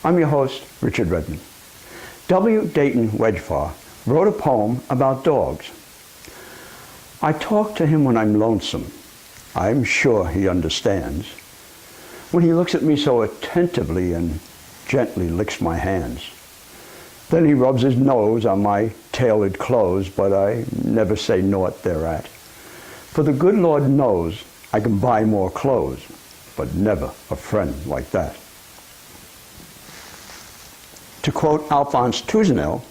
I'm your host, Richard Redmond. W. Dayton Wedgefar wrote a poem about dogs. I talk to him when I'm lonesome. I'm sure he understands. When he looks at me so attentively and gently licks my hands. Then he rubs his nose on my tailored clothes, but I never say naught thereat. For the good Lord knows I can buy more clothes, but never a friend like that. To quote Alphonse Tousenel,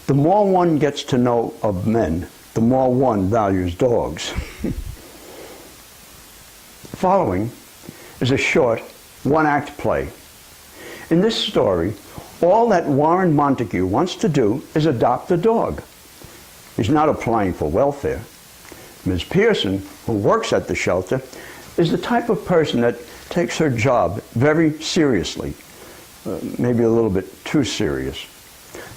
the more one gets to know of men, the more one values dogs. Following is a short one-act play. In this story, all that Warren Montague wants to do is adopt a dog. He's not applying for welfare. Ms. Pearson, who works at the shelter, is the type of person that takes her job very seriously, maybe a little bit too serious.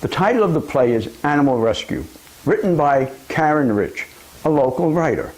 The title of the play is Animal Rescue, written by Karen Rich, a local writer.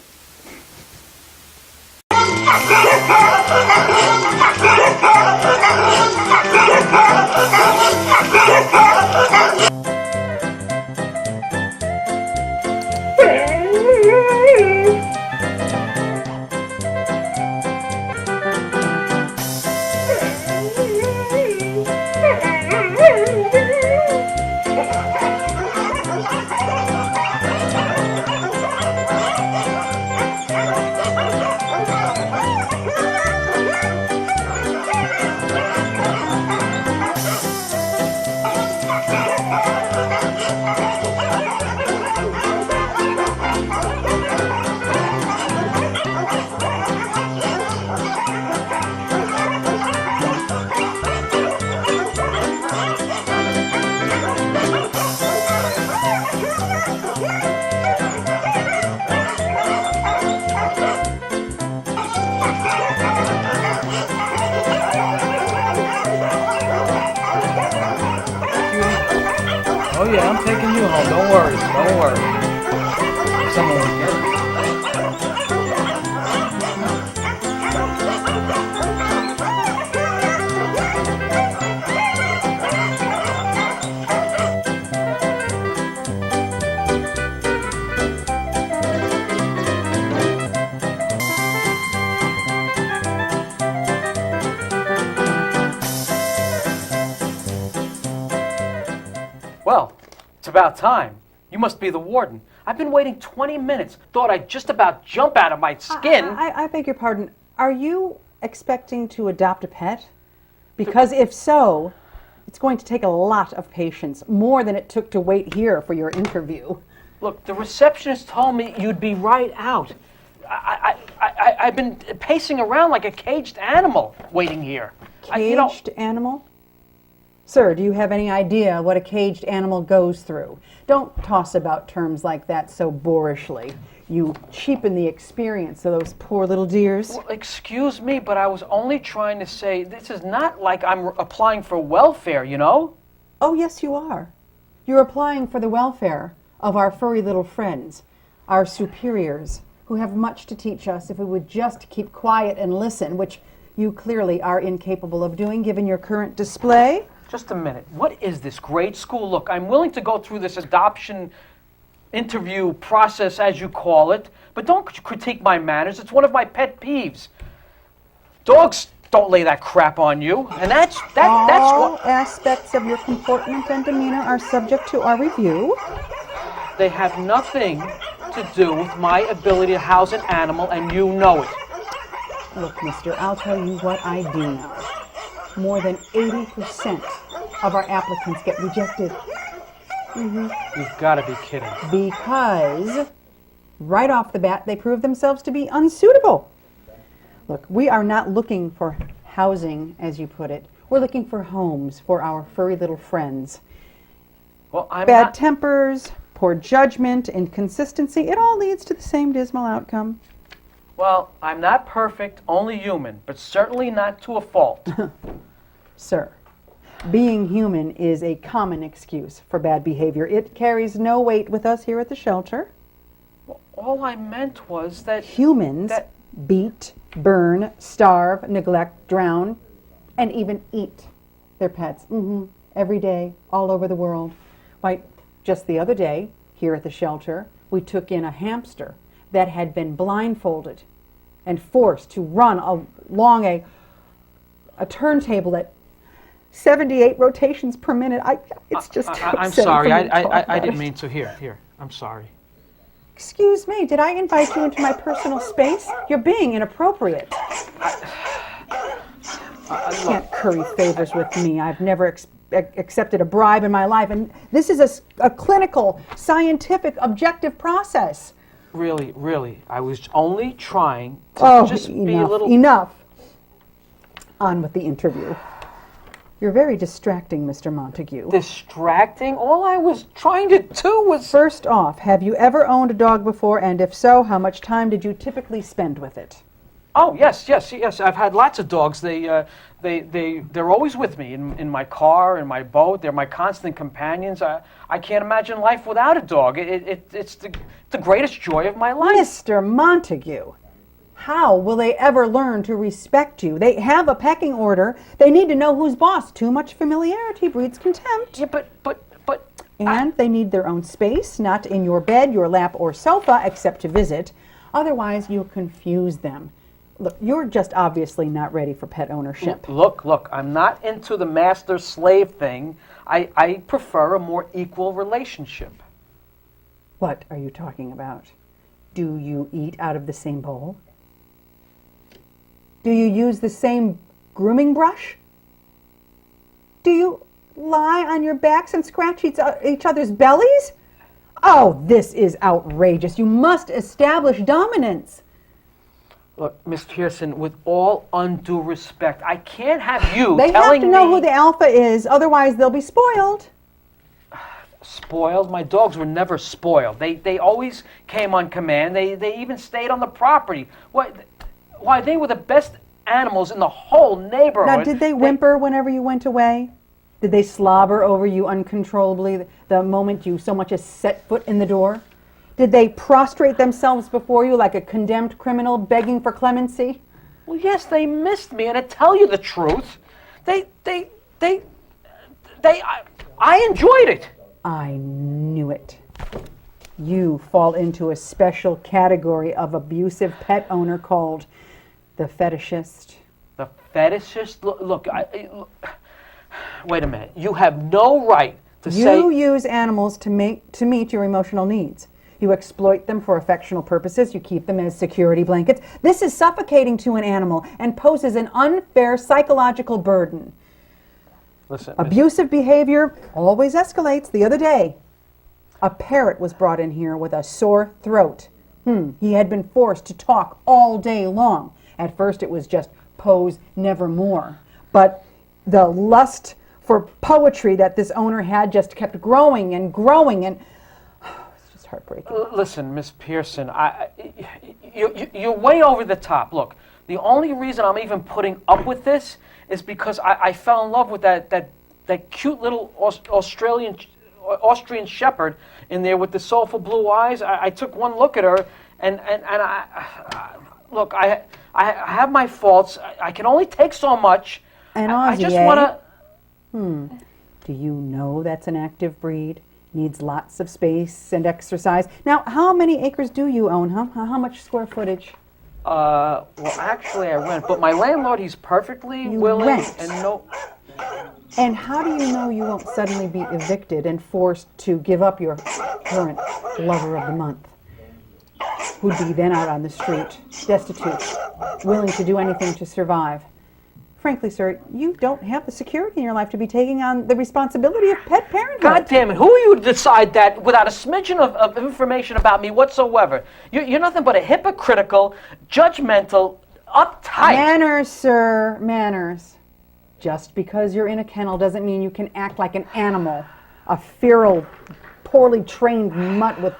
Oh yeah, I'm taking you home. Don't worry. Don't worry. Someone will get it. Well, it's about time. You must be the warden. I've been waiting 20 minutes. Thought I'd just about jump out of my skin. I beg your pardon. Are you expecting to adopt a pet? Because if so, it's going to take a lot of patience, more than it took to wait here for your interview. Look, the receptionist told me you'd be right out. I've been pacing around like a caged animal waiting here. Caged animal? Sir, do you have any idea what a caged animal goes through? Don't toss about terms like that so boorishly. You cheapen the experience of those poor little dears. Well, excuse me, but I was only trying to say this is not like I'm applying for welfare, you know? Oh, yes, you are. You're applying for the welfare of our furry little friends, our superiors, who have much to teach us if we would just keep quiet and listen, which you clearly are incapable of doing given your current display. Just a minute. What is this grade school? Look, I'm willing to go through this adoption interview process, as you call it, but don't critique my manners. It's one of my pet peeves. Dogs don't lay that crap on you, and that's what... All aspects of your comportment and demeanor are subject to our review. They have nothing to do with my ability to house an animal, and you know it. Look, mister, I'll tell you what I do know. More than 80% of our applicants get rejected. You've got to be kidding. Because right off the bat, they prove themselves to be unsuitable. Look, we are not looking for housing, as you put it. We're looking for homes for our furry little friends. Well, Bad tempers, poor judgment, inconsistency, it all leads to the same dismal outcome. Well, I'm not perfect, only human, but certainly not to a fault. Sir, being human is a common excuse for bad behavior. It carries no weight with us here at the shelter. Well, all I meant was that... Humans beat, burn, starve, neglect, drown, and even eat their pets. Every day, all over the world. Why, just the other day, here at the shelter, we took in a hamster that had been blindfolded and forced to run along a turntable at 78 rotations per minute. It's just too I'm upsetting sorry. for me to talk I about didn't it. mean to. Here. I'm sorry. Excuse me, did I invite you into my personal space? You're being inappropriate. You can't curry favors with me. I've never accepted a bribe in my life, and this is a clinical, scientific, objective process. Really, I was only trying to just be a little... Enough. On with the interview. You're very distracting, Mr. Montague. Distracting? All I was trying to do was... First off, have you ever owned a dog before, and if so, how much time did you typically spend with it? Oh, yes. I've had lots of dogs. They're always with me in my car, in my boat. They're my constant companions. I can't imagine life without a dog. It's the greatest joy of my life. Mr. Montague, how will they ever learn to respect you? They have a pecking order. They need to know who's boss. Too much familiarity breeds contempt. Yeah, but... And they need their own space, not in your bed, your lap, or sofa, except to visit. Otherwise, you'll confuse them. Look, you're just obviously not ready for pet ownership. Look, I'm not into the master-slave thing. I prefer a more equal relationship. What are you talking about? Do you eat out of the same bowl? Do you use the same grooming brush? Do you lie on your backs and scratch each other's bellies? Oh, this is outrageous. You must establish dominance. Look, Miss Pearson, with all undue respect, I can't have you They telling have to know me... who the alpha is, otherwise they'll be spoiled. Spoiled? My dogs were never spoiled. They always came on command. They even stayed on the property. Why, they were the best animals in the whole neighborhood. Now, did they whimper whenever you went away? Did they slobber over you uncontrollably the moment you so much as set foot in the door? Did they prostrate themselves before you like a condemned criminal begging for clemency? Well, yes, they missed me, and to tell you the truth, I enjoyed it. I knew it. You fall into a special category of abusive pet owner called the fetishist. The fetishist? Look, wait a minute. You have no right to say... You use animals to meet your emotional needs. You exploit them for affectional purposes. You keep them as security blankets. This is suffocating to an animal and poses an unfair psychological burden. Listen, Abusive behavior always escalates. The other day, a parrot was brought in here with a sore throat. He had been forced to talk all day long. At first it was just pose nevermore. But the lust for poetry that this owner had just kept growing and growing, and it's just heartbreaking. Listen, Miss Pearson, you're way over the top. Look, the only reason I'm even putting up with this is because I fell in love with that cute little Austrian shepherd in there with the soulful blue eyes. I took one look at her, and look, I have my faults. I can only take so much. And I Aussie, just eh? want to... Do you know that's an active breed? Needs lots of space and exercise. Now, how many acres do you own, huh? How much square footage? Well, actually, I rent, but my landlord, he's perfectly You willing rent? and no... And how do you know you won't suddenly be evicted and forced to give up your current lover of the month? Who'd be then out on the street, destitute, willing to do anything to survive? Frankly, sir, you don't have the security in your life to be taking on the responsibility of pet parenthood. God damn it, who are you to decide that without a smidgen of information about me whatsoever? You're nothing but a hypocritical, judgmental, uptight... Manners, sir, manners. Just because you're in a kennel doesn't mean you can act like an animal, a feral, poorly trained mutt with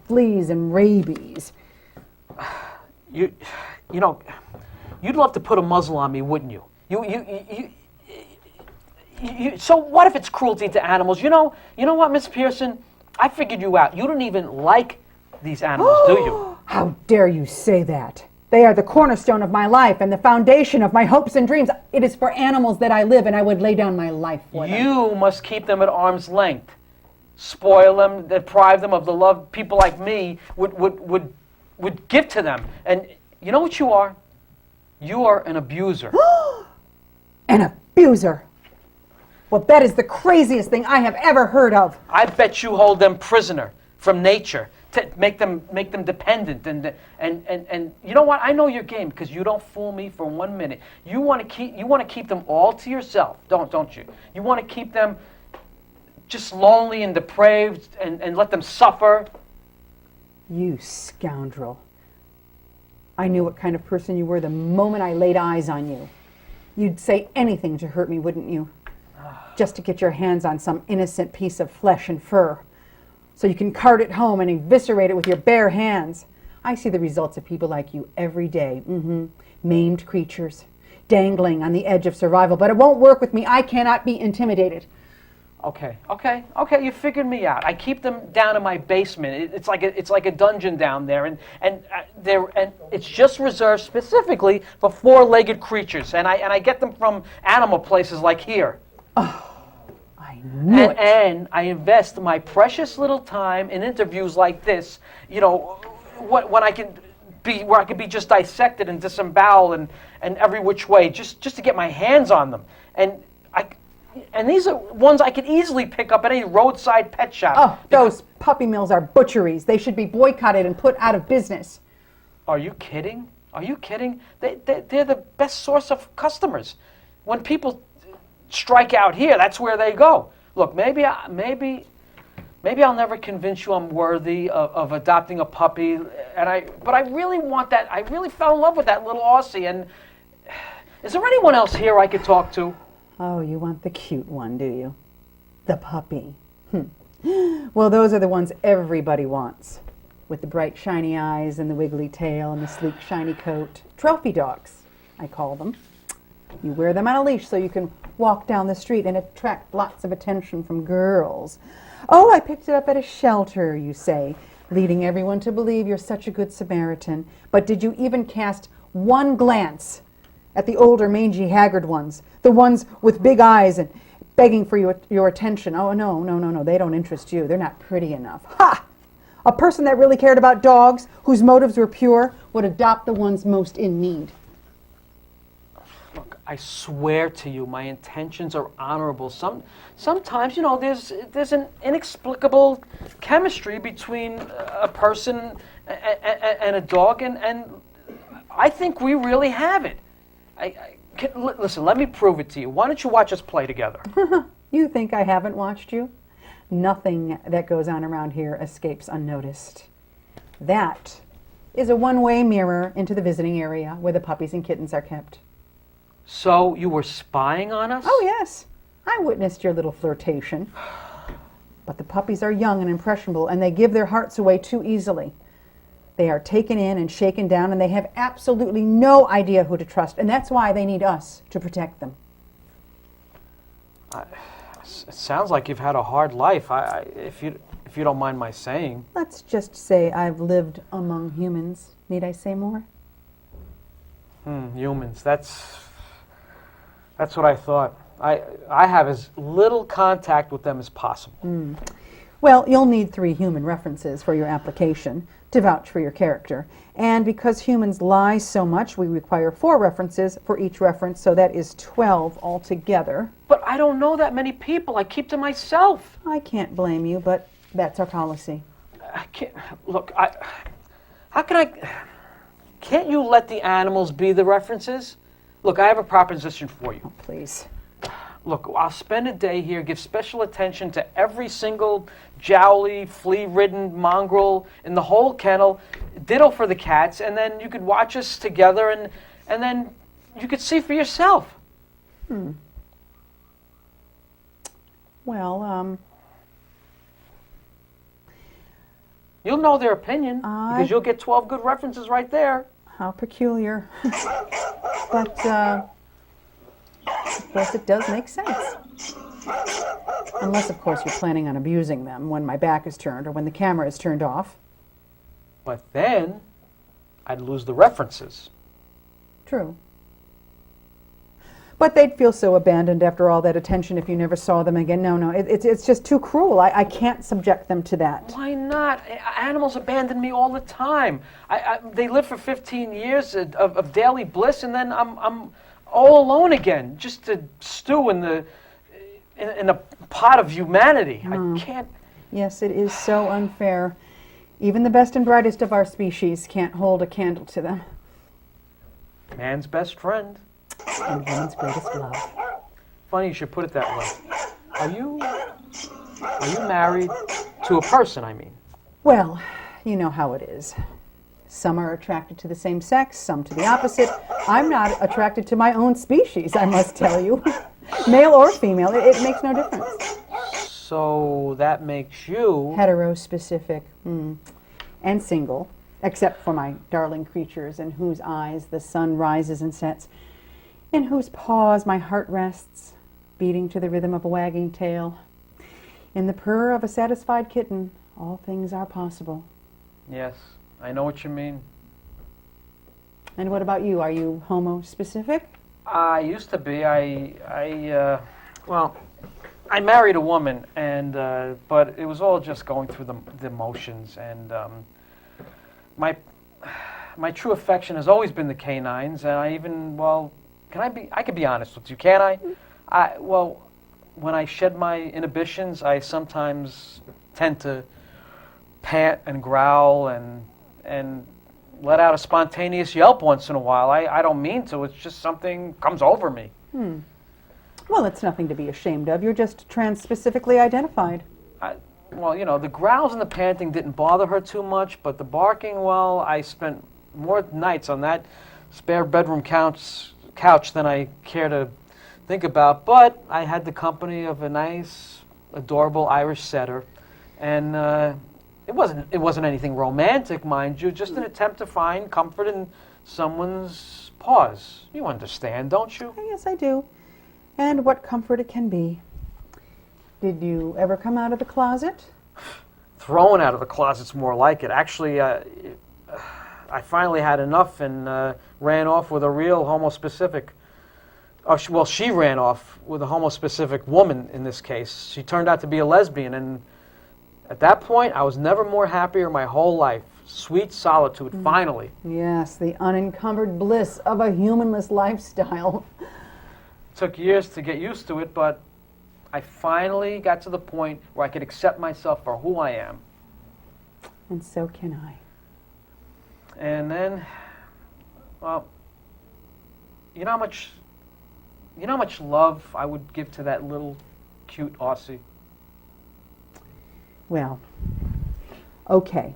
fleas and rabies. You know, you'd love to put a muzzle on me, wouldn't you? So what if it's cruelty to animals? You know what, Miss Pearson? I figured you out. You don't even like these animals, do you? How dare you say that? They are the cornerstone of my life and the foundation of my hopes and dreams. It is for animals that I live, and I would lay down my life for them. You must keep them at arm's length. Spoil them, deprive them of the love people like me would give to them. And you know what you are? You are an abuser. An abuser? Well, that is the craziest thing I have ever heard of. I bet you hold them prisoner from nature to make them dependent. And you know what? I know your game because you don't fool me for 1 minute. You want to keep them all to yourself, don't you? You want to keep them just lonely and depraved and let them suffer. You scoundrel. I knew what kind of person you were the moment I laid eyes on you. You'd say anything to hurt me, wouldn't you? Just to get your hands on some innocent piece of flesh and fur, so you can cart it home and eviscerate it with your bare hands. I see the results of people like you every day. Maimed creatures, dangling on the edge of survival. But it won't work with me. I cannot be intimidated. Okay, you figured me out. I keep them down in my basement. It's like a dungeon down there, and it's just reserved specifically for four-legged creatures, and I get them from animal places like here. I knew it. And I invest my precious little time in interviews like this. You know, when I can be where I can be just dissected and disemboweled and every which way, just to get my hands on them. And these are ones I could easily pick up at any roadside pet shop. Oh, those puppy mills are butcheries. They should be boycotted and put out of business. Are you kidding? They're the best source of customers. When people strike out here, that's where they go. Look, maybe I'll never convince you I'm worthy of adopting a puppy, but I really want that. I really fell in love with that little Aussie. And is there anyone else here I could talk to? Oh, you want the cute one, do you? The puppy. Well, those are the ones everybody wants, with the bright, shiny eyes and the wiggly tail and the sleek, shiny coat. Trophy dogs, I call them. You wear them on a leash so you can walk down the street and attract lots of attention from girls. Oh, I picked it up at a shelter, you say, leading everyone to believe you're such a good Samaritan. But did you even cast one glance at the older, mangy, haggard ones, the ones with big eyes and begging for your attention? Oh, no, they don't interest you. They're not pretty enough. Ha! A person that really cared about dogs, whose motives were pure, would adopt the ones most in need. Look, I swear to you, my intentions are honorable. Sometimes, there's an inexplicable chemistry between a person and a dog, and I think we really have it. Listen, let me prove it to you. Why don't you watch us play together? You think I haven't watched you? Nothing that goes on around here escapes unnoticed. That is a one-way mirror into the visiting area where the puppies and kittens are kept. So you were spying on us? Oh, yes. I witnessed your little flirtation. But the puppies are young and impressionable, and they give their hearts away too easily. They are taken in and shaken down, and they have absolutely no idea who to trust, and that's why they need us to protect them. It sounds like you've had a hard life, if you don't mind my saying. Let's just say I've lived among humans. Need I say more? Humans. That's what I thought. I have as little contact with them as possible. Well, you'll need 3 human references for your application to vouch for your character. And because humans lie so much, we require 4 references for each reference, so that is 12 altogether. But I don't know that many people. I keep to myself. I can't blame you, but that's our policy. I can't. Look, can't you let the animals be the references? Look, I have a proposition for you. Oh, please. Look, I'll spend a day here, give special attention to every single jowly, flea-ridden mongrel in the whole kennel, ditto for the cats, and then you could watch us together, and then you could see for yourself. Well, You'll know their opinion, because you'll get 12 good references right there. how peculiar. But, of course, it does make sense. Unless, of course, you're planning on abusing them when my back is turned or when the camera is turned off. But then, I'd lose the references. True. But they'd feel so abandoned after all that attention if you never saw them again. No, it's just too cruel. I can't subject them to that. Why not? Animals abandon me all the time. They live for 15 years of daily bliss, and then I'm all alone again, just to stew in a pot of humanity. I can't. Yes, it is so unfair. Even the best and brightest of our species can't hold a candle to them. Man's best friend. And woman's greatest love. Funny you should put it that way. Are you married to a person, I mean? Well, you know how it is. Some are attracted to the same sex, some to the opposite. I'm not attracted to my own species, I must tell you. Male or female, it makes no difference. So that makes you... Heterospecific. And single, except for my darling creatures in whose eyes the sun rises and sets, in whose paws my heart rests, beating to the rhythm of a wagging tail. In the purr of a satisfied kitten, all things are possible. Yes, I know what you mean. And what about you? Are you homo-specific? I used to be. I married a woman, and but it was all just going through the motions, and my true affection has always been the canines, and I could be honest with you, can I? When I shed my inhibitions, I sometimes tend to pant and growl and let out a spontaneous yelp once in a while. I don't mean to. It's just something comes over me. Well, it's nothing to be ashamed of. You're just trans-specifically identified. The growls and the panting didn't bother her too much, but the barking, well, I spent more nights on that spare bedroom couch than I care to think about. But I had the company of a nice, adorable Irish setter, and it wasn't anything romantic, mind you, just an attempt to find comfort in someone's paws. You understand, don't you? Yes, I do. And what comfort it can be. Did you ever come out of the closet? Thrown out of the closet's more like it. Actually, I finally had enough and ran off with a real homo-specific. She ran off with a homo-specific woman in this case. She turned out to be a lesbian, and at that point, I was never more happier my whole life. Sweet solitude, finally. Yes, the unencumbered bliss of a humanless lifestyle. Took years to get used to it, but I finally got to the point where I could accept myself for who I am. And so can I. And then, you know how much love I would give to that little cute Aussie? Well, okay.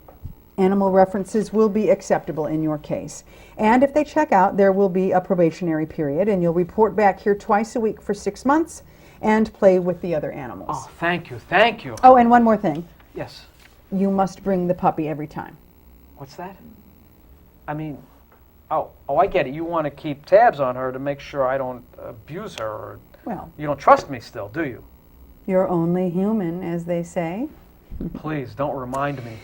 Animal references will be acceptable in your case. And if they check out, there will be a probationary period, and you'll report back here twice a week for 6 months and play with the other animals. Oh, thank you. Oh, and one more thing. Yes. You must bring the puppy every time. What's that? I mean, I get it. You want to keep tabs on her to make sure I don't abuse her. Or Well, you don't trust me still, do you? you're only human, as they say. Please, don't remind me.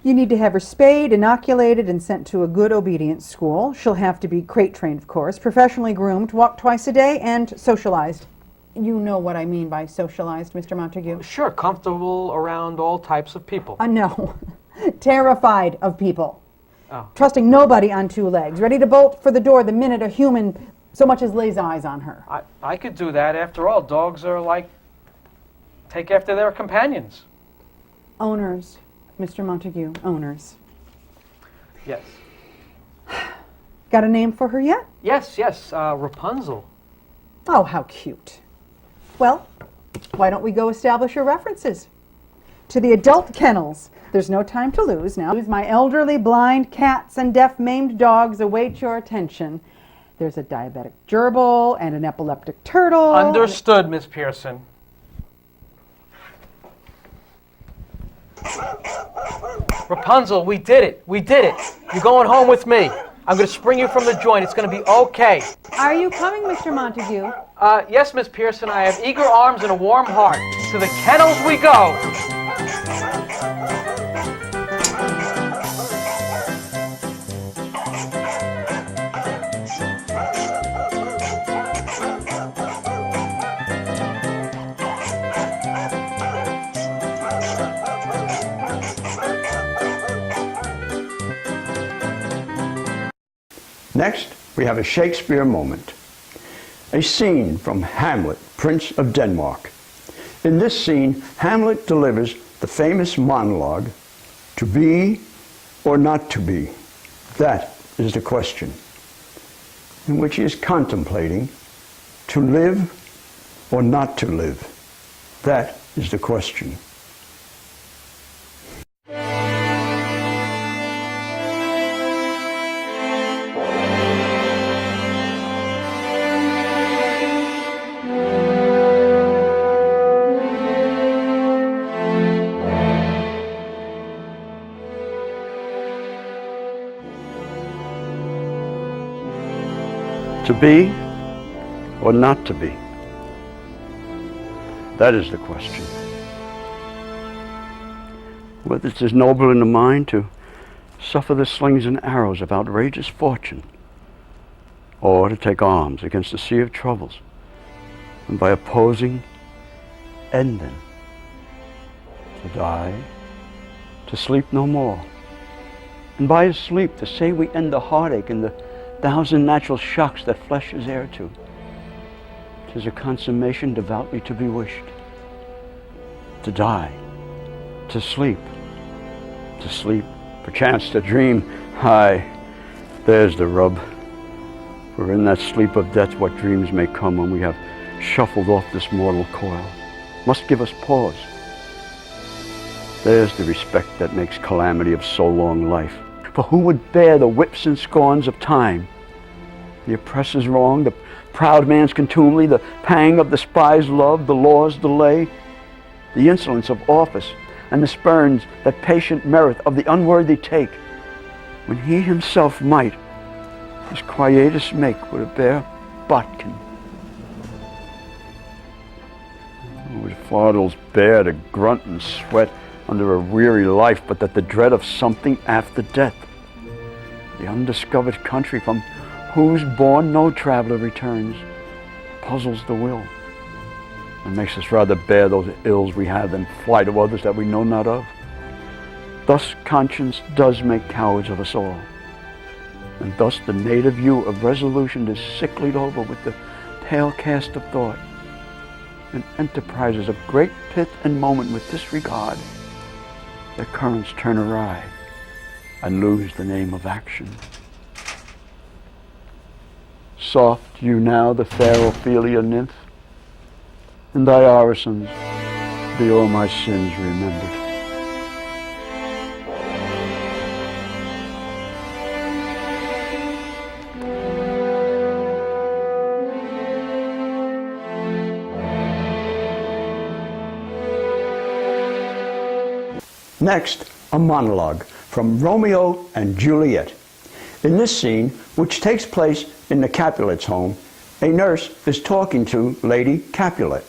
You need to have her spayed, inoculated, and sent to a good obedience school. She'll have to be crate trained, of course, professionally groomed, walk twice a day, and socialized. You know what I mean by socialized, Mr. Montague. Sure, comfortable around all types of people. No. Terrified of people. Oh. Trusting nobody on two legs. Ready to bolt for the door the minute a human so much as lays eyes on her. I could do that. After all, dogs are take after their companions. Owners, Mr. Montague, owners. Yes. Got a name for her yet? Yes, Rapunzel. Oh, how cute. Well, why don't we go establish your references? To the adult kennels. There's no time to lose now. My elderly, blind cats and deaf, maimed dogs await your attention. There's a diabetic gerbil and an epileptic turtle. Understood, Miss Pearson. Rapunzel, we did it. You're going home with me. I'm going to spring you from the joint. It's going to be okay. Are you coming, Mr. Montague? Yes, Miss Pearson. I have eager arms and a warm heart. To the kennels we go. Next, we have a Shakespeare moment. A scene from Hamlet, Prince of Denmark. In this scene, Hamlet delivers the famous monologue, "To be or not to be? That is the question," in which he is contemplating to live or not to live. That is the question. To be or not to be? That is the question. Whether it's as noble in the mind to suffer the slings and arrows of outrageous fortune, or to take arms against a sea of troubles, and by opposing, end them. To die, to sleep no more, and by his sleep to say we end the heartache and the thousand natural shocks that flesh is heir to. 'Tis a consummation devoutly to be wished. To die, to sleep, perchance to dream. Aye, there's the rub. For in that sleep of death what dreams may come when we have shuffled off this mortal coil, must give us pause. There's the respect that makes calamity of so long life. For who would bear the whips and scorns of time, the oppressor's wrong, the proud man's contumely, the pang of the spy's love, the law's delay, the insolence of office, and the spurns that patient merit of the unworthy take, when he himself might his quietus make with a bare bodkin? Would fardels bear to grunt and sweat under a weary life, but that the dread of something after death, the undiscovered country from whose bourne no traveler returns, puzzles the will, and makes us rather bear those ills we have than fly to others that we know not of. Thus conscience does make cowards of us all, and thus the native view of resolution is sicklied over with the pale cast of thought, and enterprises of great pith and moment with disregard, their currents turn awry and lose the name of action. Soft you now the fair Ophelia nymph, and thy orisons be all my sins remembered. Next, a monologue from Romeo and Juliet. In this scene, which takes place in the Capulets' home, a nurse is talking to Lady Capulet.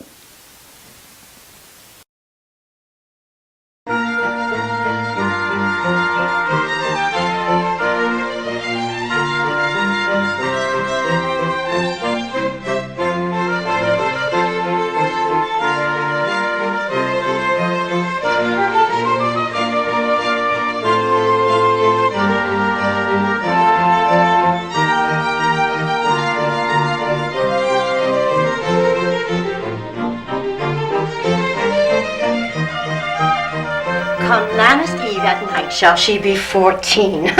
Come Lammas Eve at night shall she be 14.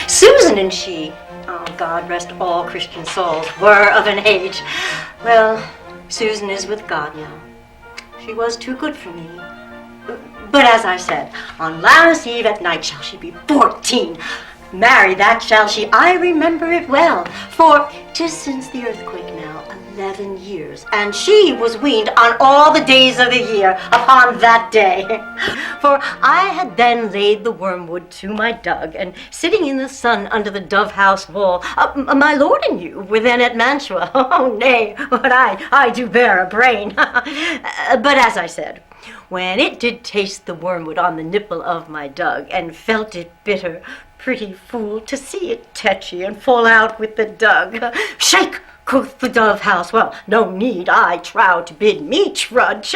Susan and she, oh God rest all Christian souls, were of an age. Well, Susan is with God now. She was too good for me. But as I said, on Lammas Eve at night shall she be 14. Marry, that shall she, I remember it well, for 'tis since the earthquake now 11 years, and she was weaned on all the days of the year upon that day. For I had then laid the wormwood to my dug, and sitting in the sun under the dove house wall, my lord and you were then at Mantua. Oh nay, but I do bear a brain. But as I said, when it did taste the wormwood on the nipple of my dug, and felt it bitter, pretty fool, to see it tetchy and fall out with the dug. Shake, quoth the dove house. Well, no need, I trow, to bid me trudge.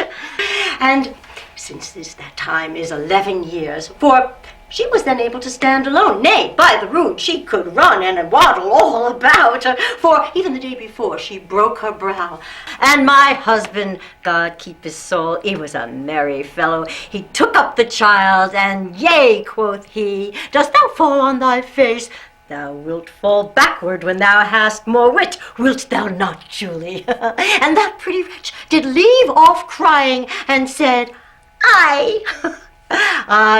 And since this that time is 11 years, for She was then able to stand alone. Nay, by the rood, she could run and waddle all about. For even the day before, she broke her brow. And my husband, God keep his soul, he was a merry fellow. He took up the child, and yea, quoth he, dost thou fall on thy face? Thou wilt fall backward when thou hast more wit, wilt thou not, Julie? And that pretty wretch did leave off crying, and said, Aye.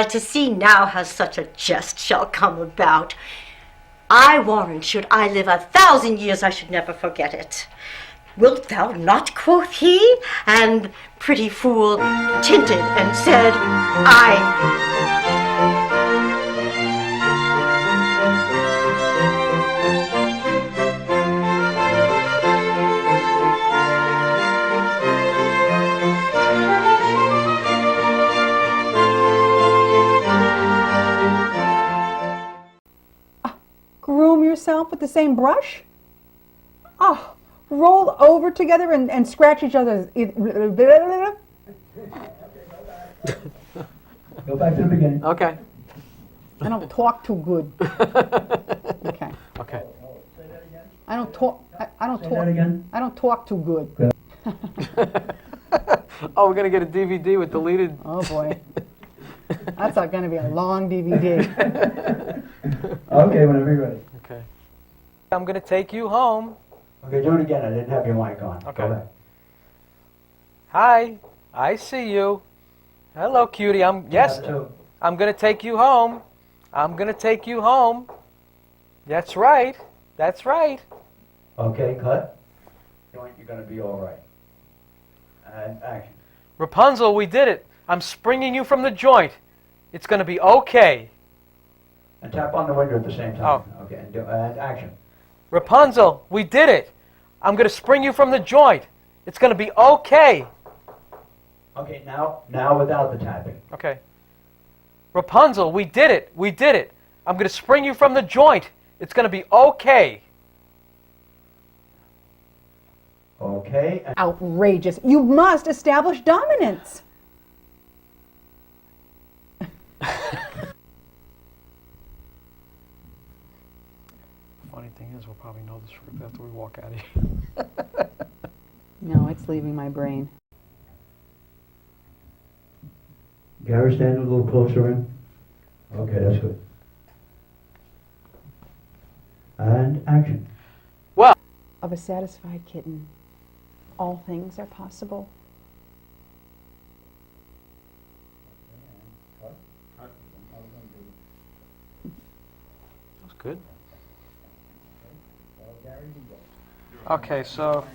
To see now how such a jest shall come about. I warrant, should I live 1,000 years, I should never forget it. Wilt thou not, quoth he? And pretty fool tinted and said, Aye. Groom yourself with the same brush? Oh, roll over together and scratch each other's. Go back to the beginning. Okay. I don't talk too good. Okay. Okay. I don't talk. I don't Say talk. that again. I don't talk too good. Oh, we're going to get a DVD with deleted. Oh boy. That's not going to be a long DVD. Okay, whenever you're ready. Okay. I'm going to take you home. Okay, do it again. I didn't have your mic on. Okay. Go back. Hi, I see you. Hello, cutie. Yes, Two. I'm going to take you home. I'm going to take you home. That's right. That's right. Okay, cut. You're going to be all right. And action. Rapunzel, we did it. I'm springing you from the joint. It's going to be okay. And tap on the window at the same time. Okay, and action. Rapunzel, we did it. I'm going to spring you from the joint. It's going to be okay. Okay, now without the tapping. Okay. Rapunzel, we did it. We did it. I'm going to spring you from the joint. It's going to be okay. Okay. And Outrageous. You must establish dominance. Funny thing is, we'll probably know the script after we walk out of here. No, it's leaving my brain. Gary, stand a little closer in. Okay, that's good. And action. Of a satisfied kitten, all things are possible. That's good. Okay, so